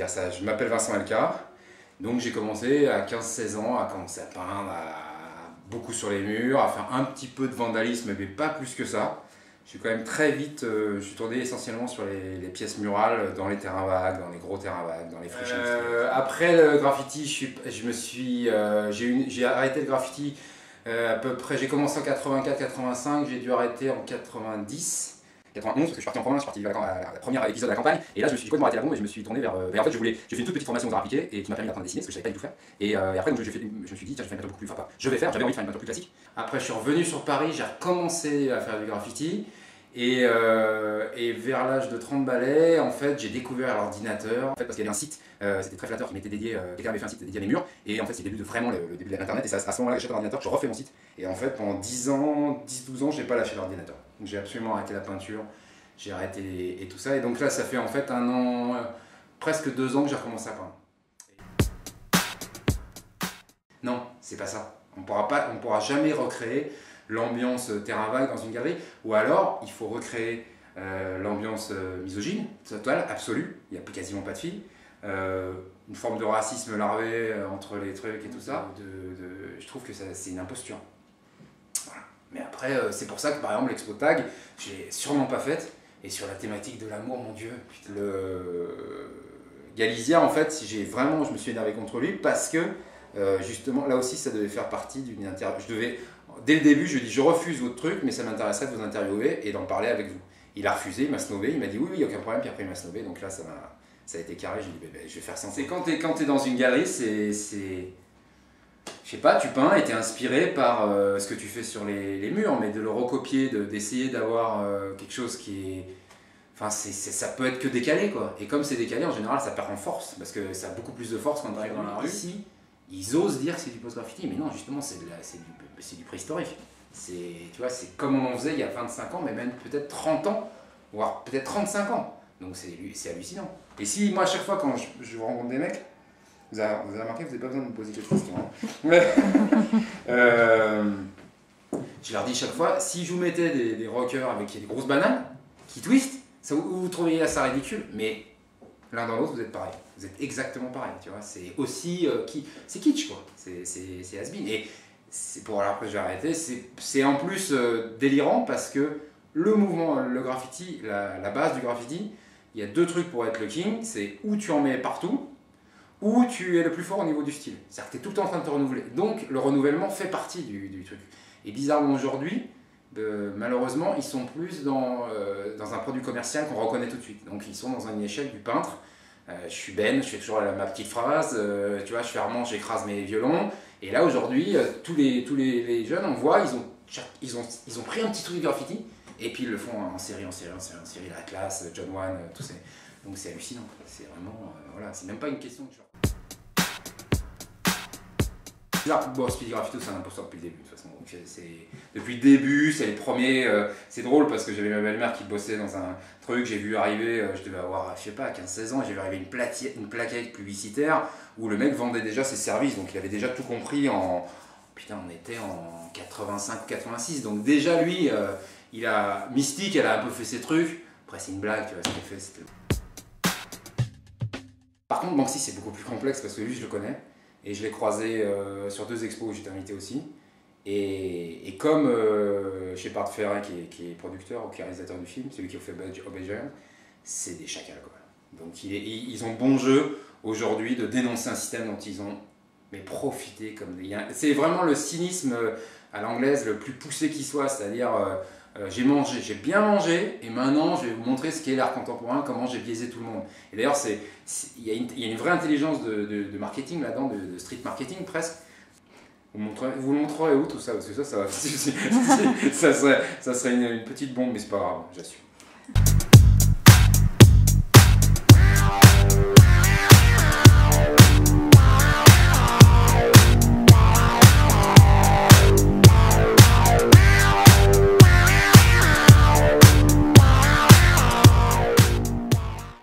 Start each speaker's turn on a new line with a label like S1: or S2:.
S1: Je m'appelle Vincent Elkar, donc j'ai commencé à 15-16 ans à commencer à peindre, beaucoup sur les murs, à faire un petit peu de vandalisme, mais pas plus que ça. Je suis quand même très vite, je suis tourné essentiellement sur les pièces murales, dans les terrains vagues, dans les gros terrains vagues, dans les friches. Après le graffiti, j'ai arrêté le graffiti à peu près, j'ai commencé en 84-85, j'ai dû arrêter en 90. 91 parce que je suis parti en province, je suis parti à la première épisode de la campagne et là je me suis complètement arrêté la bombe et je me suis tourné vers... en fait j'ai fait une toute petite formation aux arts appliqués et qui m'a permis d'apprendre à dessiner parce que je savais pas du tout faire et après donc, je me suis dit tiens je vais faire une peinture beaucoup plus... Enfin pas, j'avais envie de faire une peinture plus classique. Après je suis revenu sur Paris, j'ai recommencé à faire du graffiti et vers l'âge de 30 balais en fait j'ai découvert l'ordinateur en fait, parce qu'il y avait un site, c'était très flatteur qui m'était dédié, quelqu'un avait fait un site dédié à mes murs et en fait c'est le début de vraiment le début de l'internet et c'est à ce moment là que j'achète l'ordinateur, je refais mon site et en fait pendant 10-12 ans j'ai pas lâché l'ordinateur, donc j'ai absolument arrêté la peinture. J'ai arrêté et tout ça, et donc là ça fait en fait 1 an, presque 2 ans que j'ai recommencé à peindre. Non, c'est pas ça. On pourra jamais recréer l'ambiance terrain vague dans une galerie, ou alors il faut recréer l'ambiance misogyne, totale, absolue, il n'y a quasiment pas de filles, une forme de racisme larvé entre les trucs et tout ça. Je trouve que c'est une imposture. Voilà. Mais après, c'est pour ça que par exemple l'expo tag, je l'ai sûrement pas faite. Et sur la thématique de l'amour, mon Dieu, Galizia, en fait, je me suis énervé contre lui parce que, justement, là aussi, ça devait faire partie d'une interview. Dès le début, je lui ai dit, je refuse votre truc, mais ça m'intéresserait de vous interviewer et d'en parler avec vous. Il a refusé, il m'a snobé, il m'a dit oui, il n'y a aucun problème, puis après il m'a snobé, donc là, ça a été carré, j'ai dit, je vais faire ça. C'est quand t'es dans une galerie, je sais pas, tu peins et t'es inspiré par ce que tu fais sur les murs, mais de le recopier, d'essayer d'avoir quelque chose qui est... Enfin, ça peut être que décalé, quoi. Et comme c'est décalé, en général, ça perd en force, parce que ça a beaucoup plus de force quand tu arrives dans la rue. Ici, ils osent dire que c'est du post-graffiti, mais non, justement, c'est du préhistorique. Tu vois, c'est comme on en faisait il y a 25 ans, mais même peut-être 30 ans, voire peut-être 35 ans. Donc c'est hallucinant. Et si, moi, à chaque fois, quand je rencontre des mecs, vous avez remarqué, vous n'avez pas besoin de me poser quelques questions. Je leur dis chaque fois, si je vous mettais des rockers avec des grosses bananes qui twistent, vous trouveriez ça ridicule, mais l'un dans l'autre, vous êtes pareil. Vous êtes exactement pareil, tu vois. C'est aussi... c'est kitsch, quoi. C'est has-been. Et pour alors que j'ai arrêté, c'est en plus délirant parce que le mouvement, le graffiti, la base du graffiti, il y a 2 trucs pour être le king, c'est où tu en mets partout, où tu es le plus fort au niveau du style. C'est-à-dire que tu es tout le temps en train de te renouveler. Donc le renouvellement fait partie du truc. Et bizarrement aujourd'hui, malheureusement, ils sont plus dans un produit commercial qu'on reconnaît tout de suite. Donc ils sont dans une échelle du peintre. Je suis Ben, je fais toujours ma petite phrase, tu vois, je fais Armand, j'écrase mes violons. Et là aujourd'hui, tous les jeunes, on voit, ils ont pris un petit truc de graffiti, et puis ils le font en série, la classe, John Wan, tout ça. Donc c'est hallucinant, c'est vraiment, voilà, c'est même pas une question de genre. Bon, Speedy Graffito, c'est un imposteur depuis le début, de toute façon. Donc, depuis le début, c'est les premiers. C'est drôle parce que j'avais ma belle-mère qui bossait dans un truc, j'ai vu arriver, je devais avoir, je sais pas, 15-16 ans, j'ai vu arriver une plaquette publicitaire où le mec vendait déjà ses services, donc il avait déjà tout compris en. Putain, on était en 85-86, donc déjà lui, Mystique, elle a un peu fait ses trucs. Après, c'est une blague, tu vois, ce qu'elle fait, c'était. Par contre, Banksy, c'est beaucoup plus complexe parce que lui, je le connais. Et je l'ai croisé sur 2 expos où j'étais invité aussi. Et comme Shepard Fairey, qui est producteur ou qui est réalisateur du film, celui qui a fait Obey, c'est des chacals, quoi. Donc ils ont bon jeu aujourd'hui de dénoncer un système dont ils ont profité comme des... C'est vraiment le cynisme à l'anglaise le plus poussé qui soit, c'est-à-dire j'ai bien mangé et maintenant je vais vous montrer ce qu'est l'art contemporain, comment j'ai biaisé tout le monde. Et d'ailleurs il y a une vraie intelligence de marketing là-dedans, de street marketing presque. Vous le montrerez où tout ça, parce que ça serait une petite bombe, mais c'est pas grave, j'assume.